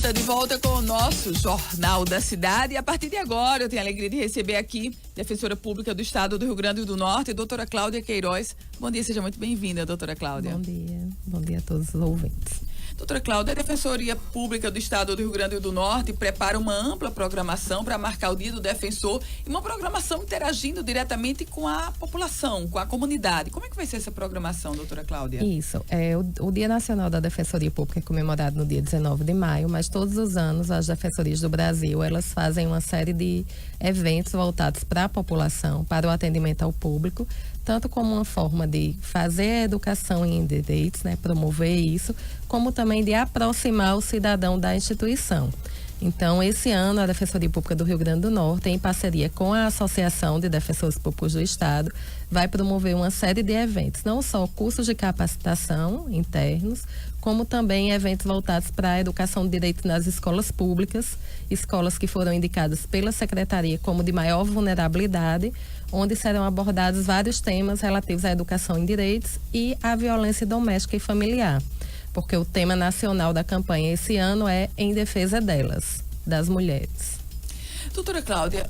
De volta com o nosso Jornal da Cidade. E a partir de agora eu tenho a alegria de receber aqui Defensora Pública do Estado do Rio Grande do Norte, doutora Cláudia Queiroz. Bom dia, seja muito bem-vinda, doutora Cláudia. Bom dia a todos os ouvintes. Doutora Cláudia, a Defensoria Pública do Estado do Rio Grande do Norte prepara uma ampla programação para marcar o Dia do Defensor e uma programação interagindo diretamente com a população, com a comunidade. Como é que vai ser essa programação, doutora Cláudia? Isso, o Dia Nacional da Defensoria Pública é comemorado no dia 19 de maio, mas todos os anos as defensorias do Brasil, elas fazem uma série de eventos voltados para a população, para o atendimento ao público, tanto como uma forma de fazer a educação em direitos, né, promover isso, como também de aproximar o cidadão da instituição. Então, esse ano, a Defensoria Pública do Rio Grande do Norte, em parceria com a Associação de Defensores Públicos do Estado, vai promover uma série de eventos, não só cursos de capacitação internos, como também eventos voltados para a educação de direito nas escolas públicas, escolas que foram indicadas pela Secretaria como de maior vulnerabilidade, onde serão abordados vários temas relativos à educação em direitos e à violência doméstica e familiar. Porque o tema nacional da campanha esse ano é Em Defesa delas, das mulheres. Doutora Cláudia,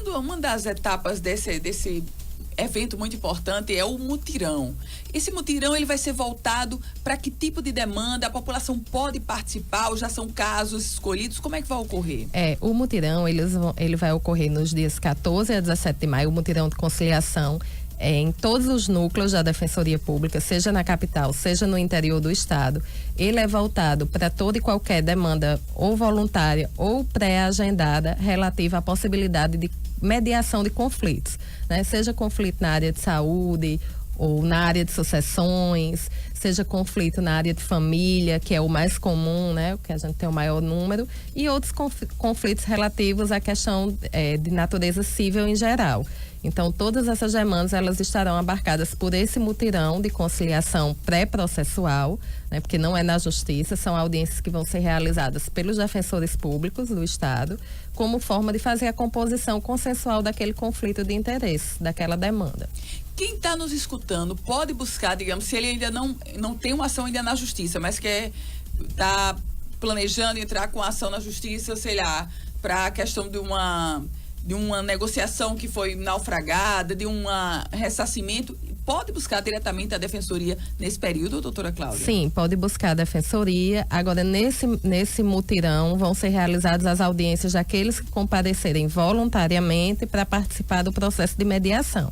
uma das etapas desse evento muito importante é o mutirão. Esse mutirão ele vai ser voltado para que tipo de demanda? A população pode participar ou já são casos escolhidos? Como é que vai ocorrer? O mutirão ele vai ocorrer nos dias 14 a 17 de maio, o mutirão de conciliação em todos os núcleos da Defensoria Pública, seja na capital, seja no interior do estado. Ele é voltado para toda e qualquer demanda ou voluntária ou pré-agendada relativa à possibilidade de mediação de conflitos, né? Seja conflito na área de saúde ou na área de sucessões, seja conflito na área de família, que é o mais comum, né? Que a gente tem o maior número, e outros conflitos relativos à questão de natureza civil em geral. Então, todas essas demandas, elas estarão abarcadas por esse mutirão de conciliação pré-processual, né? Porque não é na justiça, são audiências que vão ser realizadas pelos defensores públicos do Estado, como forma de fazer a composição consensual daquele conflito de interesse, daquela demanda. Quem está nos escutando pode buscar, digamos, se ele ainda não tem uma ação ainda na justiça, mas está planejando entrar com a ação na justiça, sei lá, para a questão de uma negociação que foi naufragada, de um ressarcimento, pode buscar diretamente a Defensoria nesse período, doutora Cláudia? Sim, pode buscar a Defensoria. Agora, nesse mutirão, vão ser realizadas as audiências daqueles que comparecerem voluntariamente para participar do processo de mediação.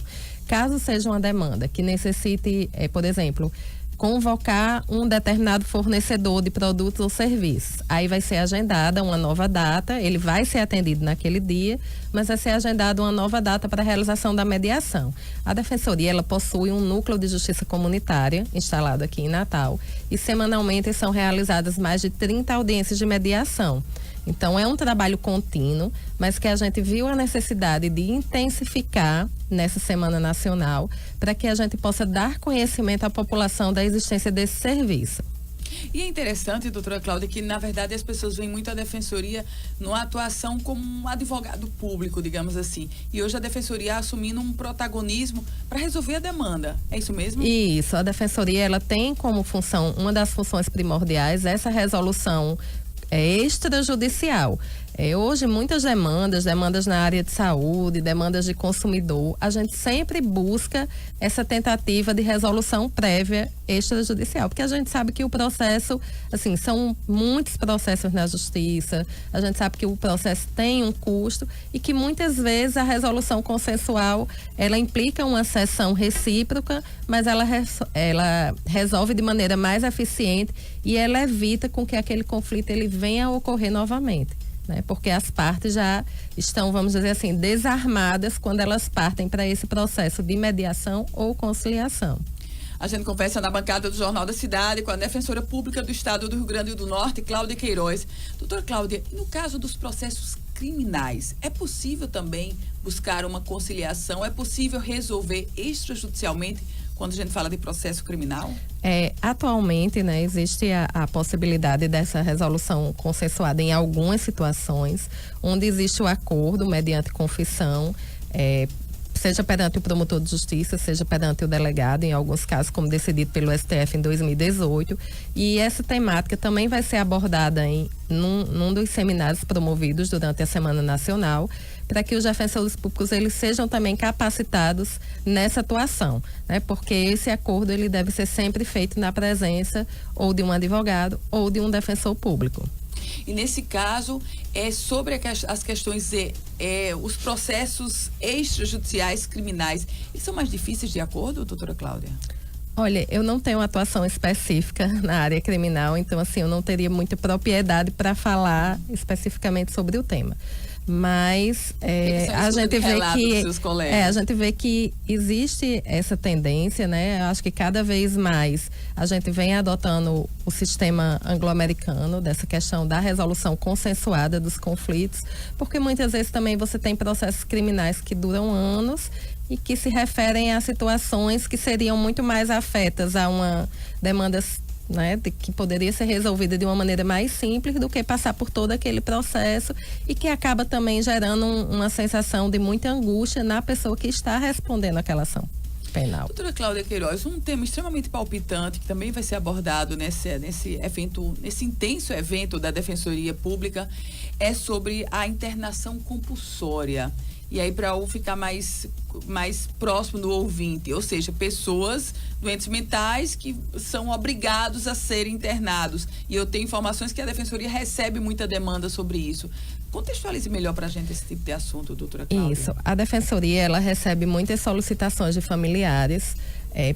Caso seja uma demanda que necessite, por exemplo, convocar um determinado fornecedor de produtos ou serviços. Aí vai ser agendada uma nova data, ele vai ser atendido naquele dia, mas vai ser agendada uma nova data para a realização da mediação. A Defensoria, ela possui um núcleo de justiça comunitária instalado aqui em Natal e semanalmente são realizadas mais de 30 audiências de mediação. Então, é um trabalho contínuo, mas que a gente viu a necessidade de intensificar nessa Semana Nacional para que a gente possa dar conhecimento à população da existência desse serviço. E é interessante, doutora Cláudia, que na verdade as pessoas veem muito a Defensoria numa atuação como um advogado público, digamos assim. E hoje a Defensoria assumindo um protagonismo para resolver a demanda. É isso mesmo? Isso, a Defensoria ela tem como função, uma das funções primordiais, essa resolução extrajudicial. Hoje, muitas demandas na área de saúde, demandas de consumidor, a gente sempre busca essa tentativa de resolução prévia extrajudicial, porque a gente sabe que o processo, assim, são muitos processos na justiça, a gente sabe que o processo tem um custo e que muitas vezes a resolução consensual, ela implica uma sessão recíproca, mas ela resolve de maneira mais eficiente e ela evita com que aquele conflito ele venha a ocorrer novamente. Né? Porque as partes já estão, vamos dizer assim, desarmadas quando elas partem para esse processo de mediação ou conciliação. A gente conversa na bancada do Jornal da Cidade com a Defensora Pública do Estado do Rio Grande do Norte, Cláudia Queiroz. Doutora Cláudia, no caso dos processos criminais, é possível também buscar uma conciliação? É possível resolver extrajudicialmente quando a gente fala de processo criminal? Atualmente, né, existe a possibilidade dessa resolução consensuada em algumas situações, onde existe o acordo mediante confissão, seja perante o promotor de justiça, seja perante o delegado, em alguns casos, como decidido pelo STF em 2018. E essa temática também vai ser abordada num dos seminários promovidos durante a Semana Nacional, para que os defensores públicos eles sejam também capacitados nessa atuação, né? Porque esse acordo ele deve ser sempre feito na presença ou de um advogado ou de um defensor público. E nesse caso, sobre as questões os processos extrajudiciais criminais, eles são mais difíceis de acordo, doutora Cláudia? Olha, eu não tenho atuação específica na área criminal, então assim, eu não teria muita propriedade para falar especificamente sobre o tema. Mas a gente vê que existe essa tendência, né? Eu acho que cada vez mais a gente vem adotando o sistema anglo-americano dessa questão da resolução consensuada dos conflitos, porque muitas vezes também você tem processos criminais que duram anos e que se referem a situações que seriam muito mais afetas a uma demanda, né, que poderia ser resolvida de uma maneira mais simples do que passar por todo aquele processo e que acaba também gerando uma sensação de muita angústia na pessoa que está respondendo aquela ação penal. Doutora Cláudia Queiroz, um tema extremamente palpitante que também vai ser abordado nesse evento, nesse intenso evento da Defensoria Pública, é sobre a internação compulsória. E aí, para ficar mais próximo do ouvinte, ou seja, pessoas doentes mentais que são obrigados a serem internados. E eu tenho informações que a Defensoria recebe muita demanda sobre isso. Contextualize melhor para a gente esse tipo de assunto, doutora Cláudia. Isso. A Defensoria, ela recebe muitas solicitações de familiares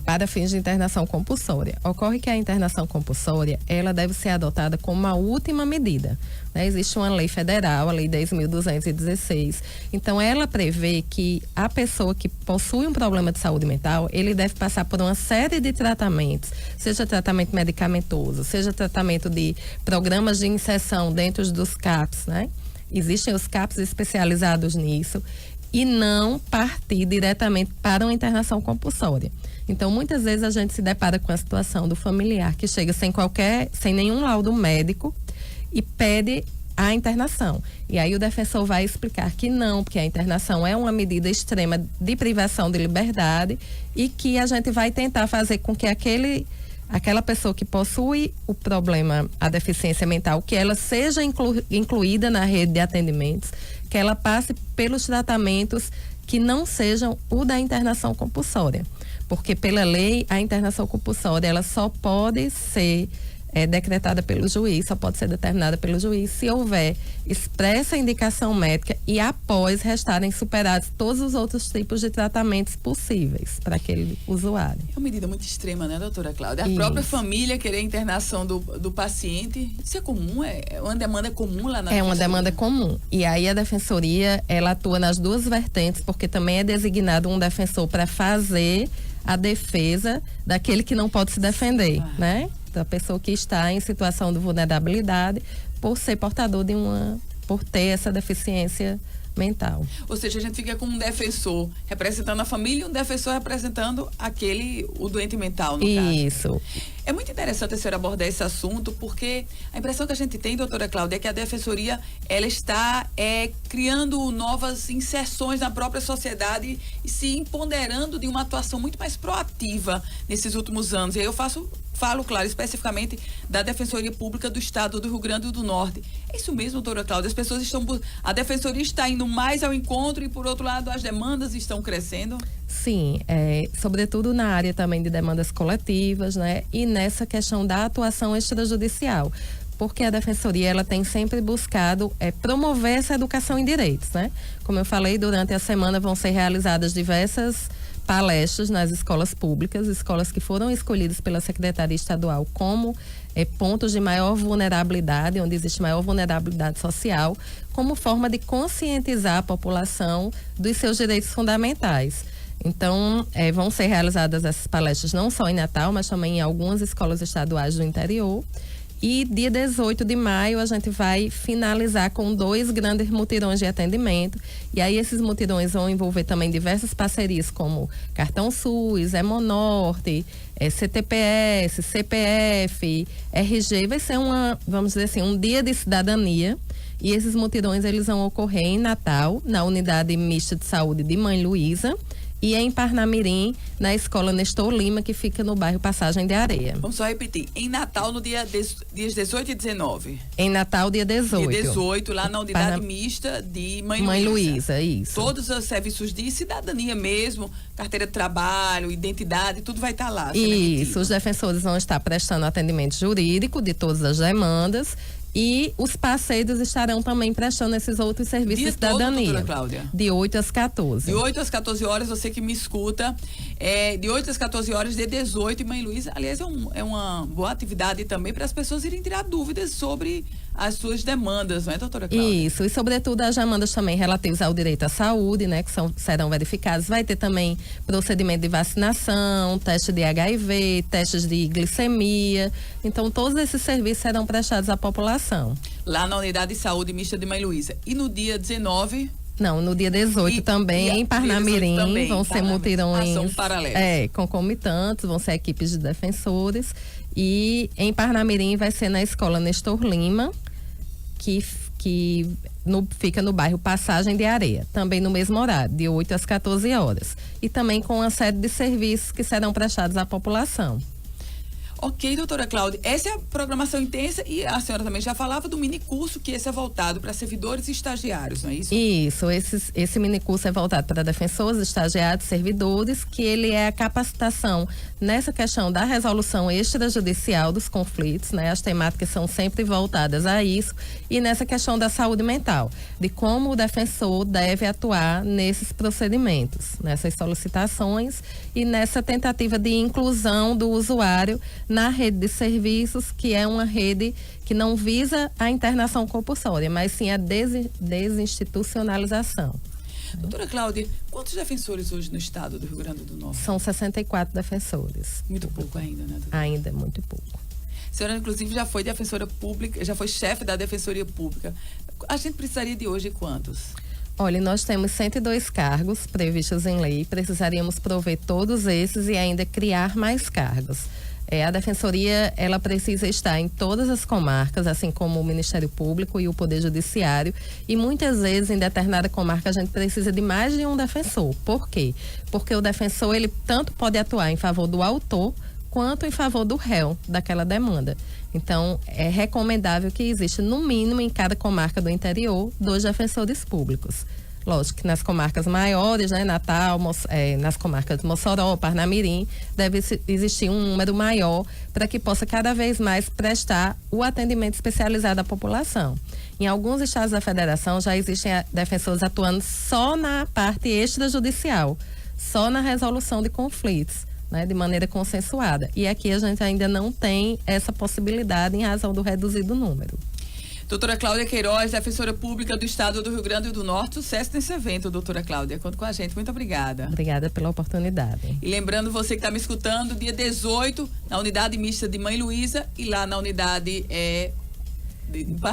para fins de internação compulsória. Ocorre que a internação compulsória, ela deve ser adotada como uma última medida, né? Existe uma lei federal, a Lei 10.216. Então, ela prevê que a pessoa que possui um problema de saúde mental, ele deve passar por uma série de tratamentos, seja tratamento medicamentoso, seja tratamento de programas de inserção dentro dos CAPs, né? Existem os CAPs especializados nisso, e não partir diretamente para uma internação compulsória. Então, muitas vezes a gente se depara com a situação do familiar que chega sem nenhum laudo médico e pede a internação. E aí o defensor vai explicar que não, porque a internação é uma medida extrema de privação de liberdade e que a gente vai tentar fazer com que aquela pessoa que possui o problema, a deficiência mental, que ela seja incluída na rede de atendimentos, que ela passe pelos tratamentos que não sejam o da internação compulsória. Porque pela lei, a internação compulsória, ela só pode ser decretada pelo juiz, só pode ser determinada pelo juiz se houver expressa indicação médica e após restarem superados todos os outros tipos de tratamentos possíveis para aquele usuário. É uma medida muito extrema, né, doutora Cláudia? A própria família querer a internação do paciente, isso é comum? É uma demanda comum lá na Defensoria? É uma demanda comum. E aí a Defensoria, ela atua nas duas vertentes, porque também é designado um defensor para fazer a defesa daquele que não pode se defender, né? Da pessoa que está em situação de vulnerabilidade por ser portador por ter essa deficiência mental. Ou seja, a gente fica com um defensor representando a família e um defensor representando o doente mental, no caso. Isso. É muito interessante a senhora abordar esse assunto, porque a impressão que a gente tem, doutora Cláudia, é que a Defensoria, ela está criando novas inserções na própria sociedade e se empoderando de uma atuação muito mais proativa nesses últimos anos. E aí eu falo, claro, especificamente da Defensoria Pública do Estado do Rio Grande do Norte. É isso mesmo, doutora Cláudia? A Defensoria está indo mais ao encontro e, por outro lado, as demandas estão crescendo? Sim, sobretudo na área também de demandas coletivas, né? E nessa questão da atuação extrajudicial. Porque a Defensoria, ela tem sempre buscado promover essa educação em direitos, né? Como eu falei, durante a semana vão ser realizadas diversas palestras nas escolas públicas, escolas que foram escolhidas pela Secretaria Estadual como pontos de maior vulnerabilidade, onde existe maior vulnerabilidade social, como forma de conscientizar a população dos seus direitos fundamentais. Então, vão ser realizadas essas palestras não só em Natal, mas também em algumas escolas estaduais do interior. E dia 18 de maio a gente vai finalizar com 2 grandes mutirões de atendimento. E aí esses mutirões vão envolver também diversas parcerias como Cartão SUS, Hemonorte, CTPS, CPF, RG. Vai ser vamos dizer assim, um dia de cidadania. E esses mutirões eles vão ocorrer em Natal, na Unidade Mista de Saúde de Mãe Luísa, e em Parnamirim, na Escola Nestor Lima, que fica no bairro Passagem de Areia. Vamos só repetir. Em Natal, no dias 18 e 19. Em Natal, dia 18. Dia 18, lá na unidade mista de Mãe Luísa, isso. Todos os serviços de cidadania mesmo, carteira de trabalho, identidade, tudo vai estar lá. Isso, os defensores vão estar prestando atendimento jurídico de todas as demandas. E os parceiros estarão também prestando esses outros serviços de cidadania. Doutora Cláudia? De 8 às 14. De 8 às 14 horas, você que me escuta, de 8 às 14 horas, de 18, Mãe Luísa. Aliás, é uma boa atividade também para as pessoas irem tirar dúvidas sobre as suas demandas, não é, doutora Cláudia? Isso, e sobretudo as demandas também relativas ao direito à saúde, né, que serão verificadas. Vai ter também procedimento de vacinação, teste de HIV, testes de glicemia. Então, todos esses serviços serão prestados à população. Lá na unidade de saúde mista de Mãe Luísa. E no dia 19... Não, no dia 18 também, em Parnamirim, também, vão ser mutirões concomitantes, vão ser equipes de defensores. E em Parnamirim vai ser na Escola Nestor Lima, que fica no bairro Passagem de Areia, também no mesmo horário, de 8 às 14 horas. E também com uma série de serviços que serão prestados à população. Ok, doutora Cláudia, essa é a programação intensa e a senhora também já falava do minicurso, que esse é voltado para servidores e estagiários, não é isso? Isso, esse minicurso é voltado para defensores, estagiários, servidores, que ele é a capacitação nessa questão da resolução extrajudicial dos conflitos, né? As temáticas são sempre voltadas a isso, e nessa questão da saúde mental, de como o defensor deve atuar nesses procedimentos, nessas solicitações e nessa tentativa de inclusão do usuário na rede de serviços, que é uma rede que não visa a internação compulsória, mas sim a desinstitucionalização. Doutora Cláudia, quantos defensores hoje no estado do Rio Grande do Norte? São 64 defensores. Muito pouco ainda, né, doutora? Ainda, muito pouco. A senhora, inclusive, já foi defensora pública, já foi chefe da Defensoria Pública. A gente precisaria de hoje quantos? Olha, nós temos 102 cargos previstos em lei, precisaríamos prover todos esses e ainda criar mais cargos. A Defensoria, ela precisa estar em todas as comarcas, assim como o Ministério Público e o Poder Judiciário, e muitas vezes em determinada comarca a gente precisa de mais de um defensor. Por quê? Porque o defensor, ele tanto pode atuar em favor do autor, quanto em favor do réu daquela demanda. Então, é recomendável que exista, no mínimo, em cada comarca do interior, 2 defensores públicos. Lógico que nas comarcas maiores, né, Natal, nas comarcas de Mossoró, Parnamirim, deve existir um número maior para que possa cada vez mais prestar o atendimento especializado à população. Em alguns estados da federação já existem defensores atuando só na parte extrajudicial, só na resolução de conflitos, né, de maneira consensuada. E aqui a gente ainda não tem essa possibilidade em razão do reduzido número. Doutora Cláudia Queiroz, defensora pública do estado do Rio Grande do Norte, sucesso nesse evento, doutora Cláudia. Conta com a gente, muito obrigada. Obrigada pela oportunidade. E lembrando você que está me escutando, dia 18, na unidade mista de Mãe Luísa e lá na unidade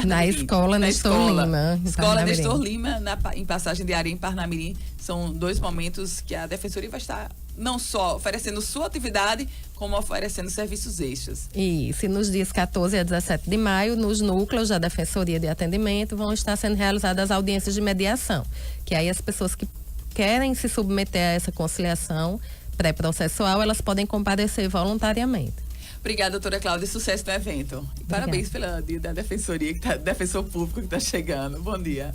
na Escola Nestor Lima. Escola Nestor Lima, em Passagem de Areia, em Parnamirim. São 2 momentos que a Defensoria vai estar não só oferecendo sua atividade, como oferecendo serviços extras. Isso, e nos dias 14 a 17 de maio, nos núcleos da Defensoria de Atendimento, vão estar sendo realizadas audiências de mediação, que aí as pessoas que querem se submeter a essa conciliação pré-processual, elas podem comparecer voluntariamente. Obrigada, doutora Cláudia, sucesso no evento. E parabéns pela dia da Defensoria, defensor público que está chegando. Bom dia.